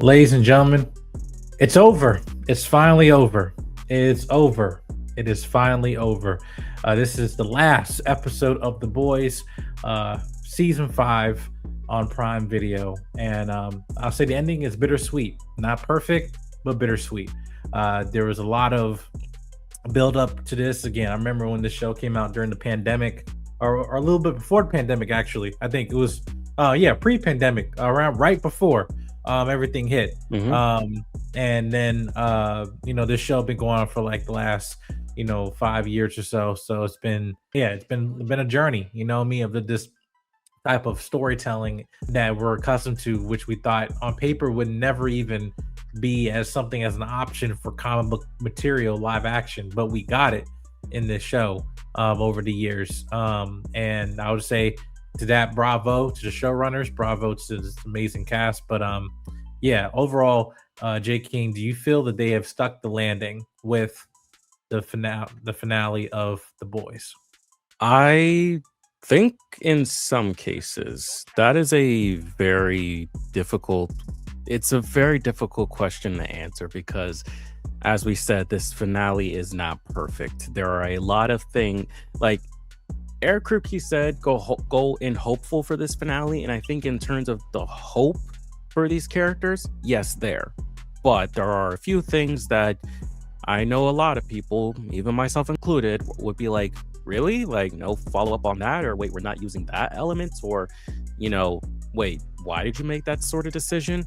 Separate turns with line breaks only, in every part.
Ladies and gentlemen, it's over. It's finally over. It's over. It is finally over. This is the last episode of The Boys, season 5 on Prime Video. And I'll say the ending is bittersweet. Not perfect, but bittersweet. There was a lot of build up to this. Again, I remember when this show came out during the pandemic, or a little bit before the pandemic, actually. I think it was, pre-pandemic, around right before everything hit.
Hmm.
And then this show been going on for like the last 5 years or so. So it's been a journey, me, of this type of storytelling that we're accustomed to, which we thought on paper would never even be as something as an option for comic book material live action, but we got it in this show over the years. And I would say to that, bravo to the showrunners, bravo to this amazing cast. But overall, J. King, do you feel that they have stuck the landing with the finale of The Boys?
I think in some cases that is a very difficult it's a very difficult question to answer because as we said, this finale is not perfect. There are a lot of things like Eric Kripke said go in hopeful for this finale, and I think in terms of the hope for these characters, yes, there. But there are a few things that I know a lot of people, even myself included, would be like, really? Like, no follow up on that? Or wait, we're not using that element? Or, wait, why did you make that sort of decision?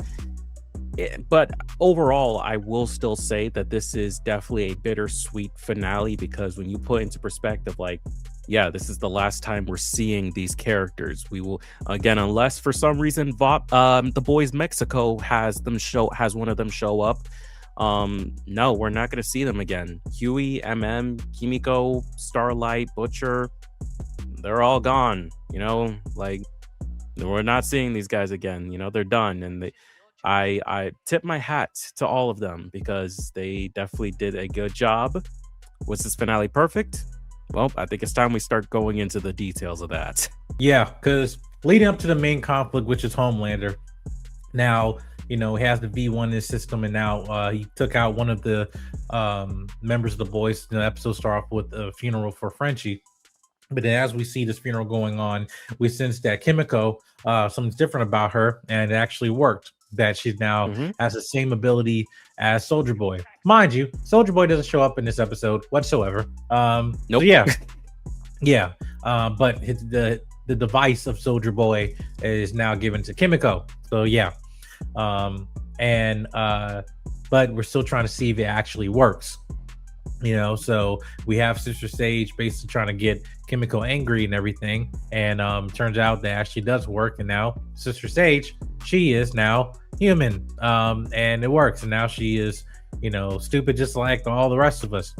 But overall, I will still say that this is definitely a bittersweet finale because when you put into perspective, like, yeah, this is the last time we're seeing these characters. We will again, unless for some reason the Boys Mexico has one of them show up. No, we're not gonna see them again. Huey, Kimiko, Starlight, Butcher, they're all gone. Like we're not seeing these guys again. They're done, and I tip my hat to all of them because they definitely did a good job. Was this finale perfect? Well, I think it's time we start going into the details of that.
Yeah, because leading up to the main conflict, which is Homelander, now he has the V1 in his system, and now he took out one of the members of the Boys. The episode start off with a funeral for Frenchie. But then as we see this funeral going on, we sense that Kimiko, something's different about her, and it actually worked. That she's now
Hmm.
has the same ability as Soldier Boy. Mind you, Soldier Boy doesn't show up in this episode whatsoever. So
Nope.
yeah. But the device of Soldier Boy is now given to Kimiko. So yeah. And but we're still trying to see if it actually works. So we have Sister Sage basically trying to get Kimiko angry and everything, and turns out that actually does work. And now Sister Sage, she is now human, and it works. And now she is, stupid just like all the rest of us.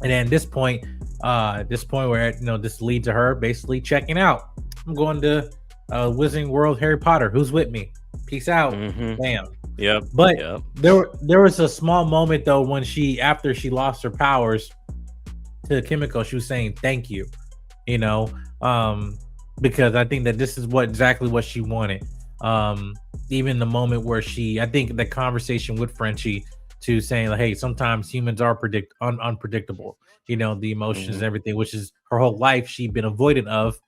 And then this point where this leads to her basically checking out. I'm going to Wizarding World Harry Potter. Who's with me? Peace out.
Hmm.
Bam.
Yep.
But
Yep.
there was a small moment though when after she lost her powers to Kimiko, she was saying thank you, because I think that this is exactly what she wanted. Even the moment where I think the conversation with Frenchie to saying like, hey, sometimes humans are unpredictable, the emotions and
Hmm.
everything, which is her whole life she'd been avoidant of,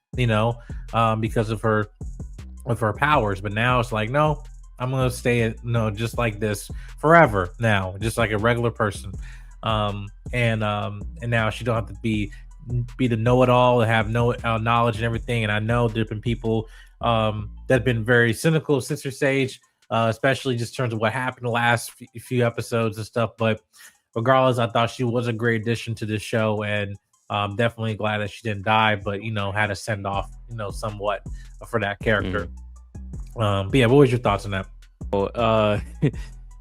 because of her powers. But now it's like, no, I'm gonna stay just like this forever now, just like a regular person. And now she don't have to be the know-it-all and have no knowledge and everything. And I know there've been people that have been very cynical of Sister Sage, especially just in terms of what happened the last few episodes and stuff. But regardless, I thought she was a great addition to this show, and definitely glad that she didn't die, but had a send off, somewhat for that character. But yeah, what was your thoughts on that?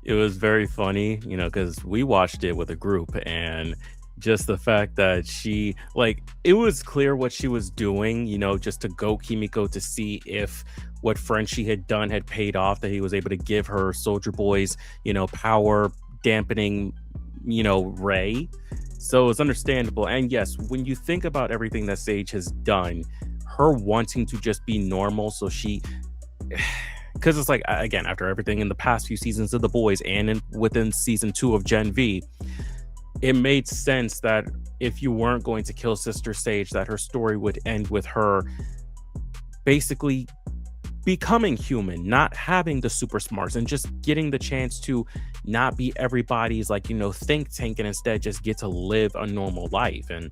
It was very funny, because we watched it with a group, and just the fact that it was clear what she was doing, just to go Kimiko to see if what Frenchie had done had paid off, that he was able to give her Soldier Boy's, power dampening, ray. So it's understandable. And yes, when you think about everything that Sage has done, her wanting to just be normal, so she because it's like, again, after everything in the past few seasons of The Boys and within season 2 of Gen V, it made sense that if you weren't going to kill Sister Sage, that her story would end with her basically becoming human, not having the super smarts, and just getting the chance to not be everybody's like, think tank, and instead just get to live a normal life. And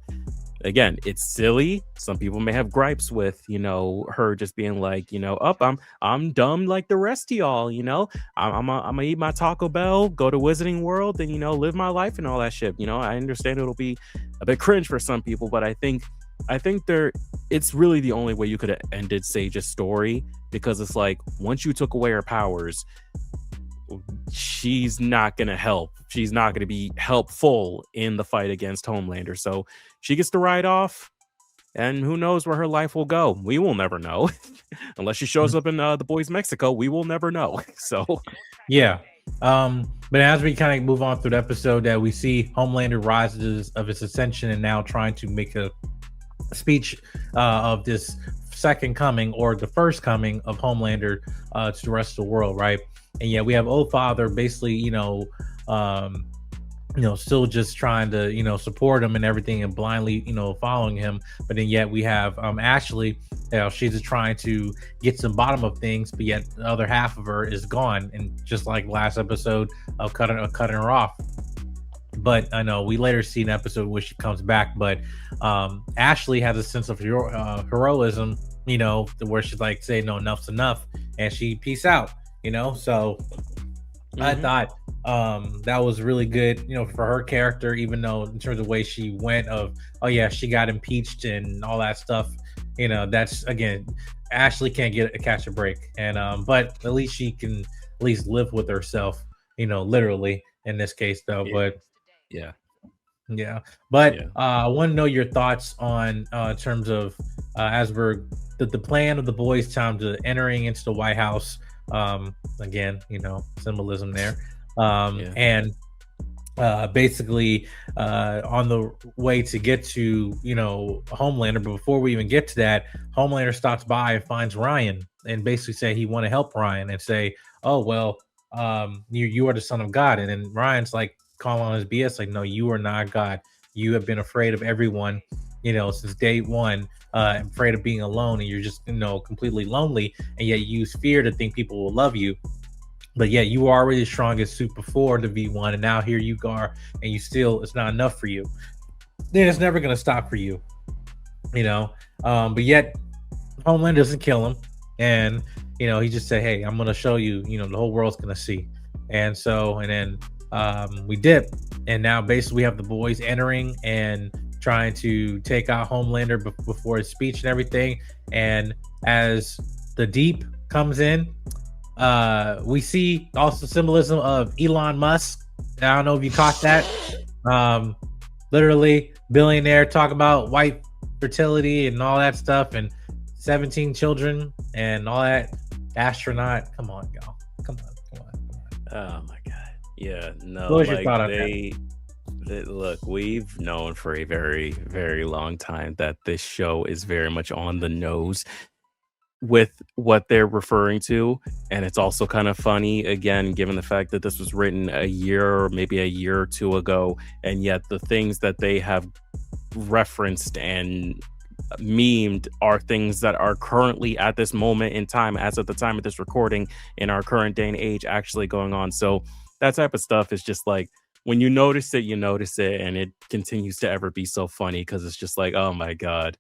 again, it's silly. Some people may have gripes with, her just being like, up, I'm dumb like the rest of y'all, I'm gonna eat my Taco Bell, go to Wizarding World, and live my life and all that shit. I understand it'll be a bit cringe for some people, but I think it's really the only way you could have ended Sage's story, because it's like, once you took away her powers, she's not gonna help. She's not gonna be helpful in the fight against Homelander. So she gets to ride off, and who knows where her life will go. We will never know. Unless she shows up in The Boys Mexico, we will never know. So
Yeah. But as we kind of move on through the episode, that we see Homelander rises of his ascension and now trying to make a speech of this second coming, or the first coming of Homelander to the rest of the world, right? And yeah, we have Old Father basically, still just trying to, support him and everything, and blindly, following him. But then yet we have Ashley, she's just trying to get some bottom of things, but yet the other half of her is gone. And just like last episode of cutting her off. But I know we later see an episode where she comes back, but Ashley has a sense of heroism, where she's like, say, no, enough's enough, and she peace out, so I thought that was really good, for her character, even though in terms of the way she went of, oh yeah, she got impeached and all that stuff, that's, again, Ashley can't catch a break. And but at least she can at least live with herself, literally in this case though.
yeah.
But I want to know your thoughts on in terms of as we're the plan of the boys' time to entering into the White House. Again, symbolism there. And basically on the way to get to Homelander. But before we even get to that, Homelander stops by and finds Ryan and basically say he want to help Ryan and say, oh well, you are the son of God. And then Ryan's like calling on his BS, like, no, you are not God. You have been afraid of everyone, since day one, afraid of being alone, and you're just completely lonely, and yet you use fear to think people will love you. But yet you are already the strongest suit before the V1, and now here you are, and you still, it's not enough for you. Then it's never going to stop for you, but yet Homeland doesn't kill him, and he just said, hey, I'm going to show you, the whole world's going to see. And so, and then we dip, and now basically we have the boys entering and trying to take out Homelander before his speech and everything. And as the Deep comes in, we see also symbolism of Elon Musk. I don't know if you caught that. Literally billionaire, talk about white fertility and all that stuff, and 17 children and all that. Astronaut, come on, y'all, come on.
Oh my god, yeah, no.
What was your thought on that?
Look, we've known for a very, very long time that this show is very much on the nose with what they're referring to. And it's also kind of funny, again, given the fact that this was written a year or maybe a year or two ago, and yet the things that they have referenced and memed are things that are currently at this moment in time, as of the time of this recording, in our current day and age, actually going on. So that type of stuff is just like, when you notice it, and it continues to ever be so funny, because it's just like, oh my god,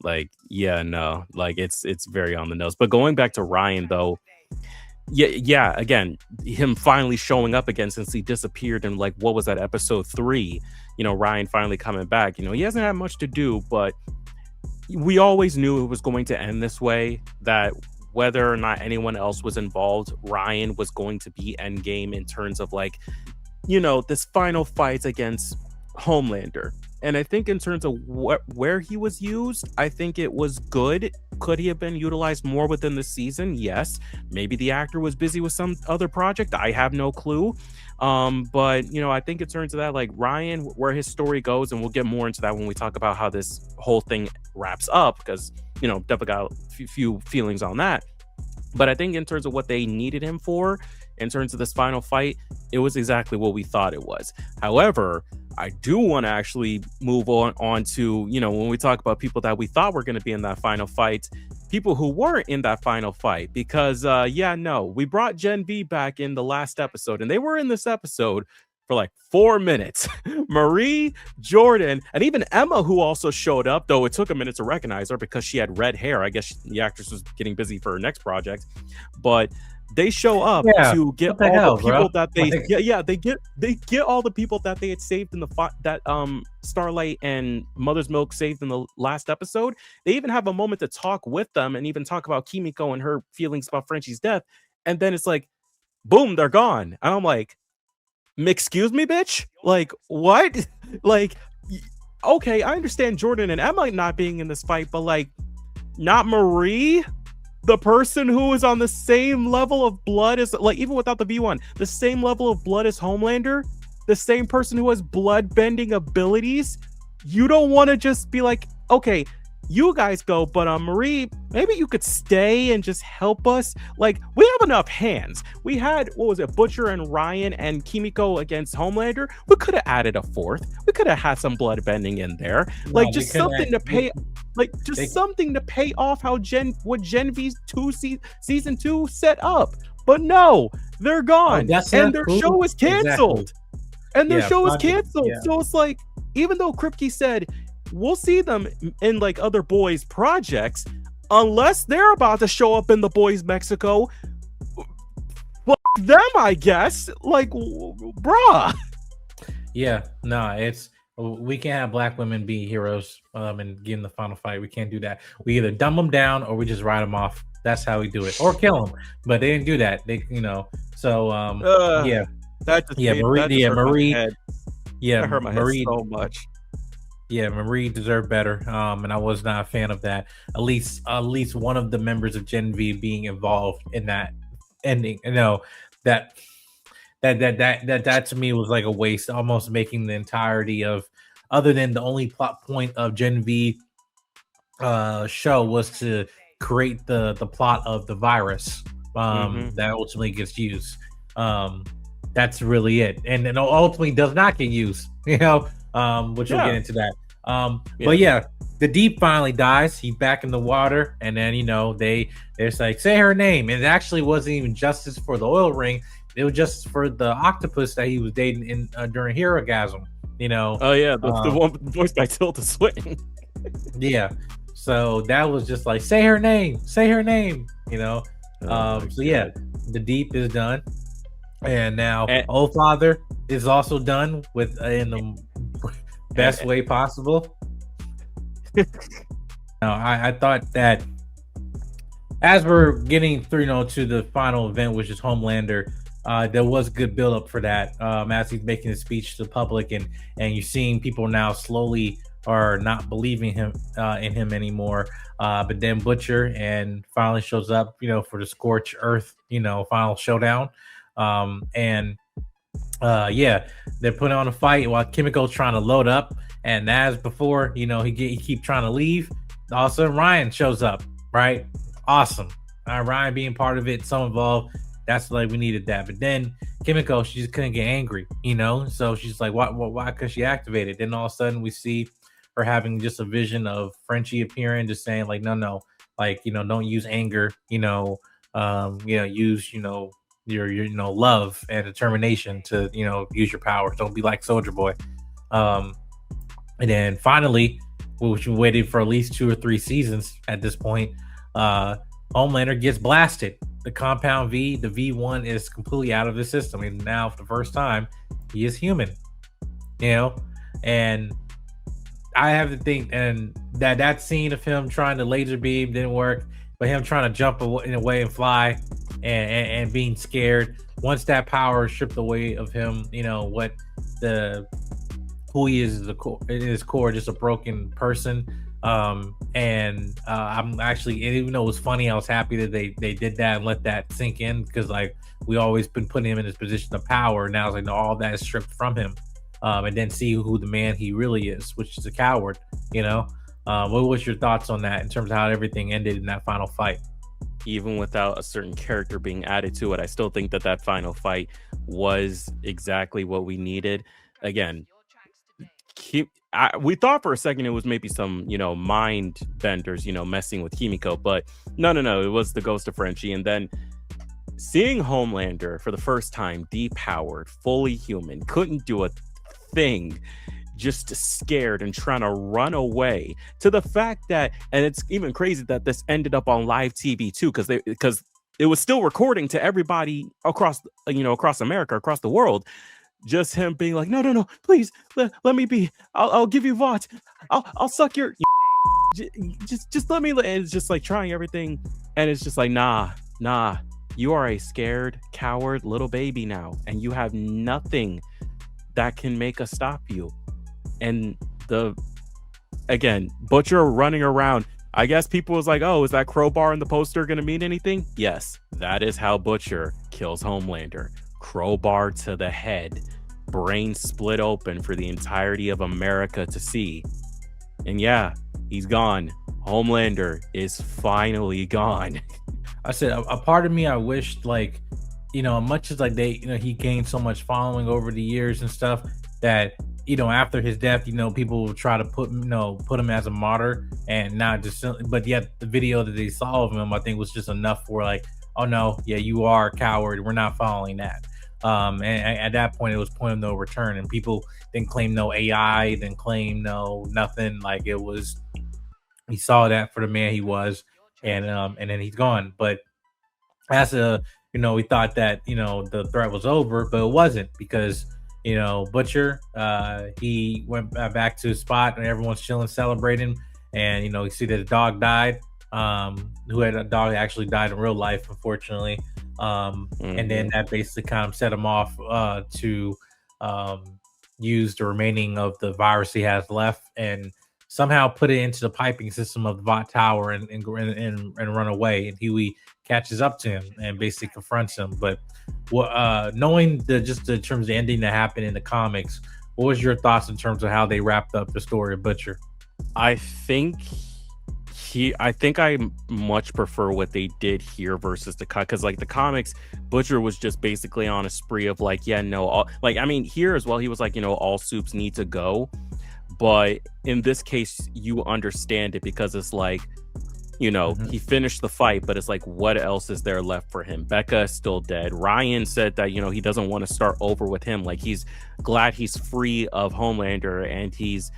like, yeah, no, like it's very on the nose. But going back to Ryan though, yeah, again, him finally showing up again since he disappeared in, like, what was that, episode 3, Ryan finally coming back. He hasn't had much to do, but we always knew it was going to end this way, that whether or not anyone else was involved, Ryan was going to be endgame in terms of, like, this final fight against Homelander. And I think in terms of where he was used, I think it was good. Could he have been utilized more within the season? Yes. Maybe the actor was busy with some other project. I have no clue. But I think in terms of that, like, Ryan, where his story goes, and we'll get more into that when we talk about how this whole thing wraps up, because definitely got a few feelings on that. But I think in terms of what they needed him for, in terms of this final fight, it was exactly what we thought it was. However, I do want to actually move on to, when we talk about people that we thought were going to be in that final fight, people who weren't in that final fight, because we brought Gen V back in the last episode, and they were in this episode for like 4 minutes. Marie, Jordan, and even Emma, who also showed up, though it took a minute to recognize her because she had red hair. I guess the actress was getting busy for her next project, but they show up to get all the people that they they get all the people that they had saved in that Starlight and Mother's Milk saved in the last episode. They even have a moment to talk with them and even talk about Kimiko and her feelings about Frenchie's death, and then it's like boom, they're gone. And I'm like, excuse me, bitch? Like, what? Like, okay, I understand Jordan and Emma not being in this fight, but like, not Marie? The person who is on the same level of blood as, like, even without the V1, the same level of blood as Homelander? The same person who has blood bending abilities? You don't want to just be like, okay, you guys go, but Marie, maybe you could stay and just help us. Like, we have enough hands. We had, what was it, Butcher and Ryan and Kimiko against Homelander. We could have added a fourth. We could have had some blood bending in there. Like, just something to pay, something to pay off how what Gen V's season 2 set up. But no, they're gone, and their show is canceled. Exactly. And their show is canceled. Yeah. So it's like, even though Kripke said we'll see them in like other boys projects, unless they're about to show up in the Boys Mexico, well, them, I guess. Like, bruh.
Yeah, no, we can't have black women be heroes and get in the final fight. We can't do that. We either dumb them down or we just write them off. That's how we do it, or kill them. But they didn't do that. They, so yeah,
that just
Marie,
that hurt my head so much.
Yeah, Marie deserved better, and I was not a fan of that. At least one of the members of Gen V being involved in that ending. That to me was like a waste, almost making the entirety of, other than the only plot point of Gen V show was to create the plot of the virus that ultimately gets used. That's really it, and it ultimately does not get used. Which we'll get into that. But yeah, the Deep finally dies. He's back in the water, and then it's like, say her name. And it actually wasn't even justice for the oil ring. It was just for the octopus that he was dating in during Herogasm.
Oh yeah, the one voiced by Tilda Swinton.
Yeah, so that was just like, say her name. So yeah, the Deep is done, and now Old Father is also done with in the best way possible. Now, I thought that as we're getting through, to the final event, which is Homelander, there was good build up for that. As he's making his speech to the public, and you're seeing people now slowly are not believing him in him anymore. But then Butcher and finally shows up, for the Scorch Earth, final showdown. They're putting on a fight while Kimiko's trying to load up, and as before, he keep trying to leave. All of a sudden, Ryan shows up. Right, awesome. Ryan being part of it, so involved. That's like, we needed that. But then Kimiko, she just couldn't get angry, So she's like, why? Because she activated. Then all of a sudden, we see her having just a vision of Frenchie appearing, just saying like, no, like, don't use anger. Use your love and determination to use your power. Don't be like Soldier Boy. And then finally, which we waited for at least 2 or 3 seasons at this point, Homelander gets blasted. The compound V, the V1 is completely out of the system, and now for the first time he is human. And I have to think, and that scene of him trying to laser beam didn't work, but him trying to jump away and fly and being scared, once that power stripped away of him, what who he is in his core, just a broken person. I'm actually, even though it was funny, I was happy that they did that and let that sink in, because like, we always been putting him in this position of power. Now it's like, no, all that is stripped from him, and then see who the man he really is, which is a coward. What was your thoughts on that in terms of how everything ended in that final fight?
even without a certain character being added to it. I still think that that final fight was exactly what we needed. Again, we thought for a second it was maybe some, mind benders, messing with Kimiko, but no, no, no, it was the ghost of Frenchie. And then seeing Homelander for the first time, depowered, fully human, couldn't do a thing, just scared and trying to run away, to the fact that, and it's even crazy that this ended up on live TV too, because it was still recording to everybody across, across America, across the world. Just him being like, no, no, no, please let me be. I'll give you Vought. I'll suck your just let me. And it's just like trying everything, and it's just like, nah. You are a scared, coward little baby now, and you have nothing that can make us stop you. And again, Butcher running around. I guess people was like, oh, is that crowbar in the poster going to mean anything? Yes, that is how Butcher kills Homelander. Crowbar to the head, brain split open for the entirety of America to see. And yeah, he's gone. Homelander is finally gone.
I said a part of me, I wished, like, much as like they, he gained so much following over the years and stuff, that after his death, people will try to put him as a martyr and not just, but yet the video that they saw of him, I think, was just enough for like, oh no, yeah, you are a coward, we're not following that. And at that point, it was point of no return, and people didn't claim no AI, didn't claim no nothing. Like, it was, he saw that for the man he was, and then he's gone. But as we thought that the threat was over, but it wasn't, because Butcher, he went back to his spot and everyone's chilling, celebrating, and you see that the dog died. Who had a dog that actually died in real life, unfortunately. And then that basically kind of set him off to use the remaining of the virus he has left, and somehow put it into the piping system of the Vought Tower, and run away. And Huey catches up to him and basically confronts him. But knowing the terms of the ending that happened in the comics, what was your thoughts in terms of how they wrapped up the story of Butcher?
I think I much prefer what they did here versus the cut, because like the comics, Butcher was just basically on a spree of like, yeah, no, here as well, he was like, all soups need to go. But in this case, you understand it, because it's like, he finished the fight, but it's like, what else is there left for him? Becca is still dead. Ryan said that, he doesn't want to start over with him. Like, he's glad he's free of Homelander, and he's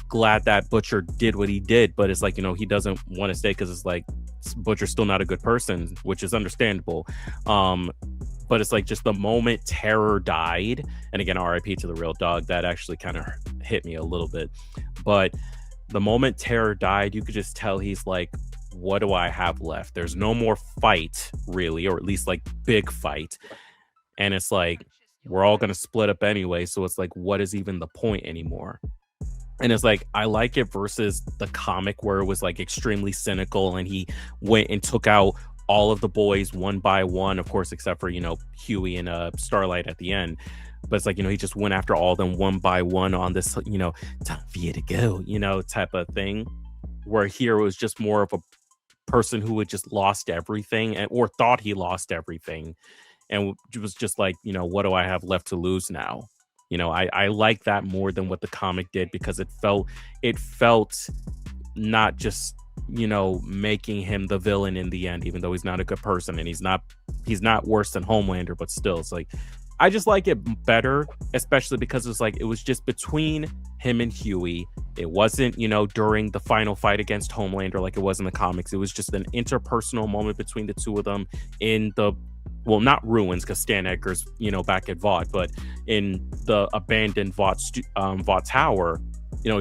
glad that Butcher did what he did. But it's like, he doesn't want to stay, because it's like, Butcher's still not a good person, which is understandable. But it's like, just the moment Terror died, and again, RIP to the real dog, that actually kind of hit me a little bit. But the moment Terror died, you could just tell he's like, what do I have left? There's no more fight, really, or at least like big fight. And it's like, we're all going to split up anyway. So it's like, what is even the point anymore? And it's like, I like it versus the comic, where it was like extremely cynical, and he went and took out all of the boys one by one, of course, except for, Huey and Starlight at the end. But it's like, he just went after all of them one by one on this, time for you to go, type of thing. Where here it was just more of a person who had just lost everything, or thought he lost everything, and it was just like, what do I have left to lose now? I like that more than what the comic did, because it felt not just, making him the villain in the end, even though he's not a good person, and he's not worse than Homelander, but still, it's like, I just like it better, especially because it's like, it was just between him and Huey. It wasn't, during the final fight against Homelander like it was in the comics. It was just an interpersonal moment between the two of them in the, well, not ruins, because Stan Edgar's, back at Vought, but in the abandoned Vought Tower,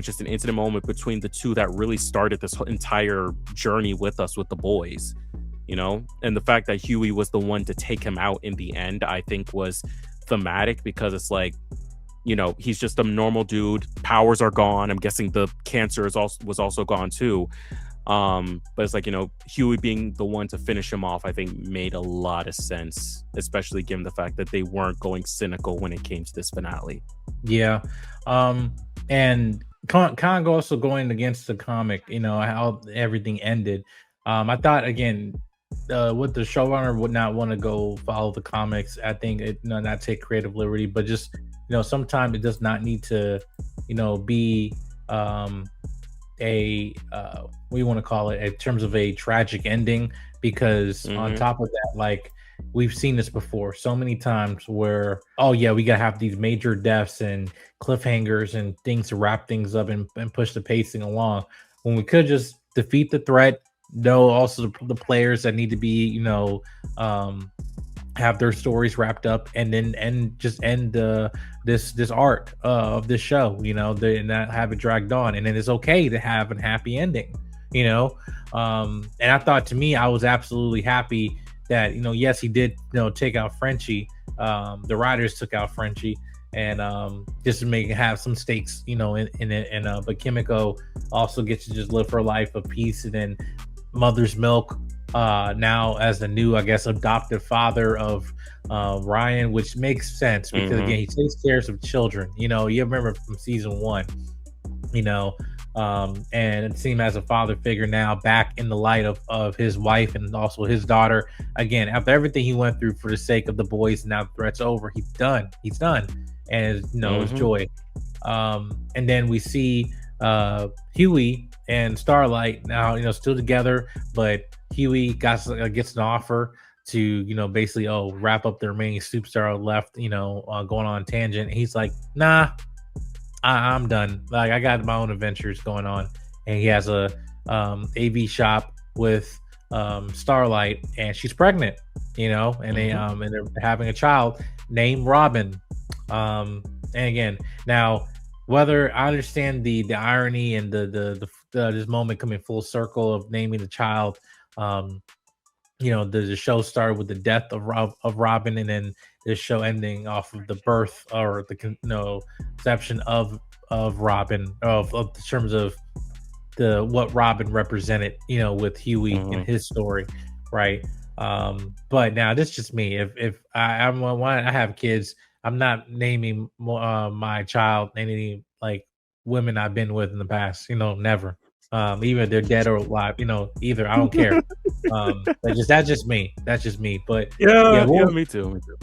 just an intimate moment between the two that really started this entire journey with us, with the boys, and the fact that Huey was the one to take him out in the end, I think was thematic, because it's like, he's just a normal dude, powers are gone, I'm guessing the cancer was also gone too, but it's like, Huey being the one to finish him off, I think made a lot of sense, especially given the fact that they weren't going cynical when it came to this finale.
Yeah. And kind of also going against the comic, how everything ended. I thought, again, would the showrunner would not want to go follow the comics. I think it not take creative liberty, but just sometimes it does not need to be um a what do you want to call it in terms of a tragic ending, because on
Hmm.
top of that, like, we've seen this before so many times where, oh yeah, we gotta have these major deaths and cliffhangers and things to wrap things up and push the pacing along, when we could just defeat the threat, know also the players that need to be um have their stories wrapped up, and then just end this arc of this show, and not have it dragged on, and then it's okay to have a happy ending, you know. And I thought, to me, I was absolutely happy that, yes, he did, take out Frenchie. The writers took out Frenchie, and just to make it have some stakes, in it. And but Kimiko also gets to just live her life of peace, and then Mother's Milk, now as the new, I guess, adoptive father of Ryan, which makes sense because,
Hmm.
again, he takes care of children. You remember from season one, you know, and it seemed as a father figure now back in the light of his wife and also his daughter. Again, after everything he went through for the sake of the boys, now the threat's over. He's done, and his
Hmm.
joy. And then we see Huey and Starlight now, still together, but Huey gets an offer to, basically, wrap up the remaining superstar left, going on a tangent. And he's like, nah, I'm done. Like, I got my own adventures going on. And he has a AV shop with Starlight, and she's pregnant, and
Hmm.
and they're having a child named Robin. And again, now, whether I understand the irony and the this moment coming full circle of naming the child, um, the show started with the death of Robin, and then the show ending off of the birth, or the conception of Robin, of the terms of the what Robin represented, with Huey in
Hmm.
his story, right? But now, this is just me. If I'm when I have kids, I'm not naming my child any, like, women I've been with in the past. Never. Even if they're dead or alive, either, I don't care. That's just me. That's just me. But yeah,
Yeah, yeah, me too. Me too.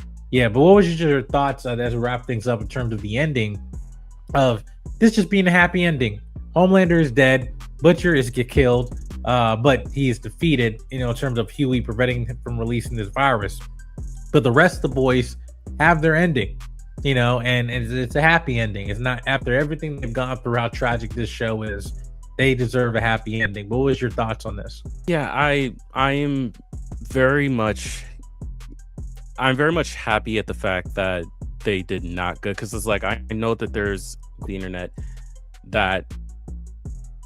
what was your thoughts, as we wrap things up, in terms of the ending of this just being a happy ending? Homelander is dead. Butcher is get killed, but he is defeated. In terms of Huey preventing him from releasing this virus, but the rest of the boys have their ending. And it's a happy ending. It's not, after everything they've gone through, how tragic this show is. They deserve a happy ending. What was your thoughts on this?
Yeah, I am very much I'm very much happy at the fact that they did not go, because it's like I know that there's the internet that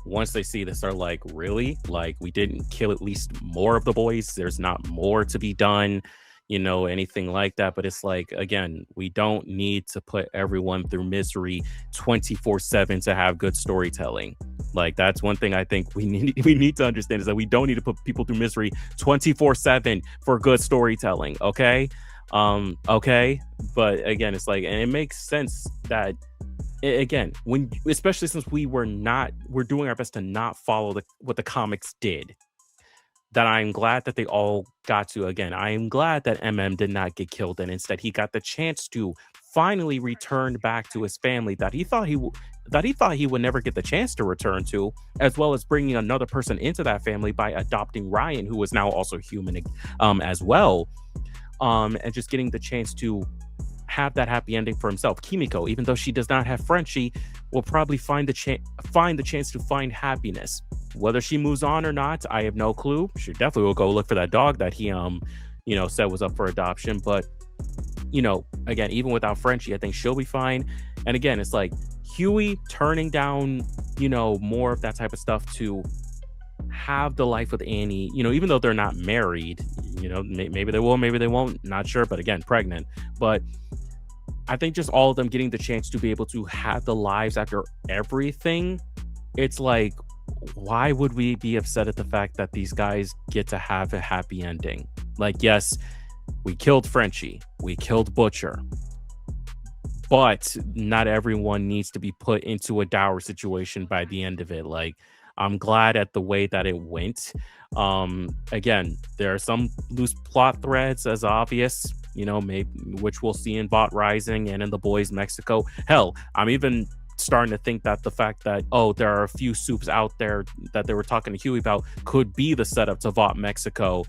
once they see this are like, really, like, we didn't kill at least more of the boys, there's not more to be done, anything like that. But it's like, again, we don't need to put everyone through misery 24/7 to have good storytelling. Like, that's one thing I think we need we need to understand, is that we don't need to put people through misery 24/7 for good storytelling. Okay. But again, it's like, and it makes sense that, again, when, especially since we're doing our best to not follow what the comics did, that I'm glad that they all got to, again, I am glad that did not get killed, and instead he got the chance to finally return back to his family that he thought he would never get the chance to return to, as well as bringing another person into that family by adopting Ryan, who is now also human, as well, and just getting the chance to have that happy ending for himself. Kimiko, even though she does not have Frenchie, will probably find the chance to find happiness. Whether she moves on or not, I have no clue. She definitely will go look for that dog that he said was up for adoption. But again, even without Frenchie, I think she'll be fine. And again, it's like Huey turning down, more of that type of stuff to have the life with Annie, even though they're not married, maybe they will, maybe they won't, not sure. But again, pregnant. But I think just all of them getting the chance to be able to have the lives after everything, it's like, why would we be upset at the fact that these guys get to have a happy ending? Like, yes, we killed Frenchie, we killed Butcher, but not everyone needs to be put into a dour situation by the end of it. Like, I'm glad at the way that it went. Again, there are some loose plot threads, as obvious, maybe, which we'll see in Bot Rising and in The Boys Mexico. Hell, I'm even starting to think that the fact that, oh, there are a few soups out there that they were talking to Huey about could be the setup to Vought Mexico,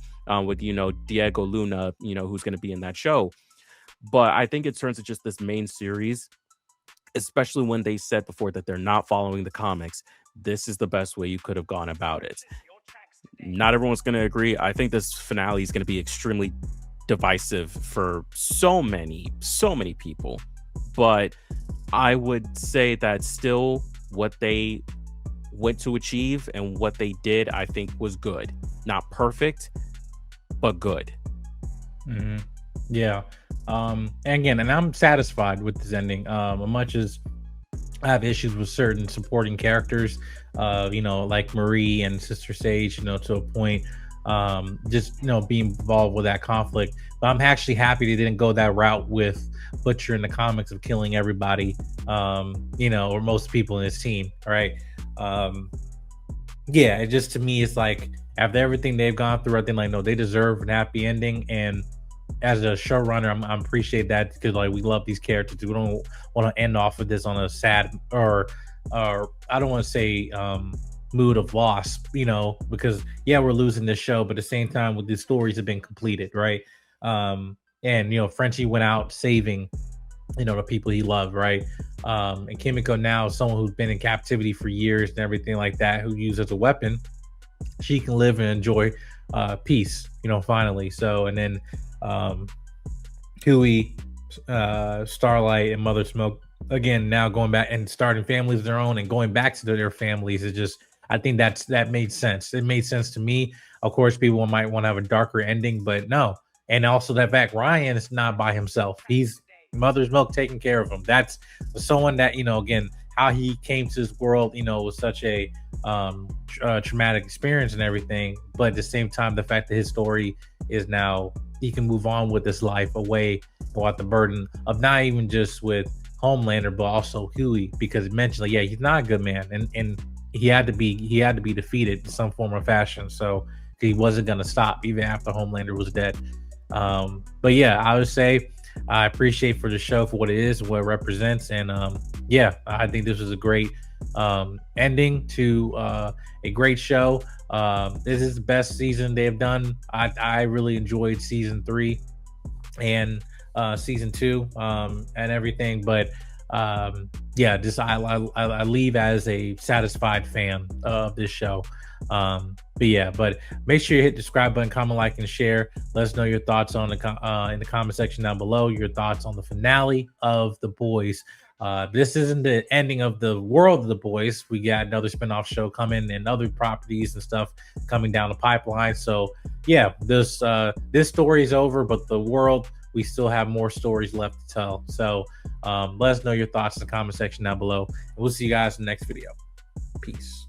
with Diego Luna, who's going to be in that show. But I think it turns to just this main series, especially when they said before that they're not following the comics. This is the best way you could have gone about it. Not everyone's going to agree. I think this finale is going to be extremely divisive for so many people. But I would say that still what they went to achieve and what they did, I think, was good. Not perfect, but good.
Mm-hmm. Yeah. And I'm satisfied with this ending. Much as I have issues with certain supporting characters, like Marie and Sister Sage, to a point, just being involved with that conflict. But I'm actually happy they didn't go that route with Butcher in the comics of killing everybody, or most people in his team. Right. Yeah, it just, to me, it's like, after everything they've gone through, I think, like, no, they deserve an happy ending. And as a showrunner, I'm appreciate that, because, like, we love these characters. We don't want to end off with this on a sad, or I don't want to say mood of loss, because yeah, we're losing this show, but at the same time, with these stories have been completed, right? And Frenchie went out saving the people he loved, right? And Kimiko, now someone who's been in captivity for years and everything like that, who used as a weapon, she can live and enjoy peace, finally. So, and then Huey, Starlight, and Mother Smoke, again, now going back and starting families of their own and going back to their families, is just, I think that made sense. It made sense to me. Of course, people might want to have a darker ending, but no. And also that fact, Ryan is not by himself. He's Mother's Milk taking care of him. That's someone that, again, how he came to this world, was such a traumatic experience and everything. But at the same time, the fact that his story is now, he can move on with this life away without the burden of not even just with Homelander, but also Huey, because eventually, yeah, he's not a good man, and he had to be defeated in some form or fashion. So he wasn't going to stop even after Homelander was dead. But yeah, I would say I appreciate for the show for what it is, what it represents, and yeah, I think this was a great ending to a great show. This is the best season they've done. I really enjoyed season 3 and season 2 and everything, but yeah, just I leave as a satisfied fan of this show. But make sure you hit the subscribe button, comment, like, and share. Let us know your thoughts on in the comment section down below. Your thoughts on the finale of The Boys. This isn't the ending of the world of The Boys. We got another spinoff show coming and other properties and stuff coming down the pipeline. So yeah, this story is over, but the world, we still have more stories left to tell. So let us know your thoughts in the comment section down below, and we'll see you guys in the next video. Peace.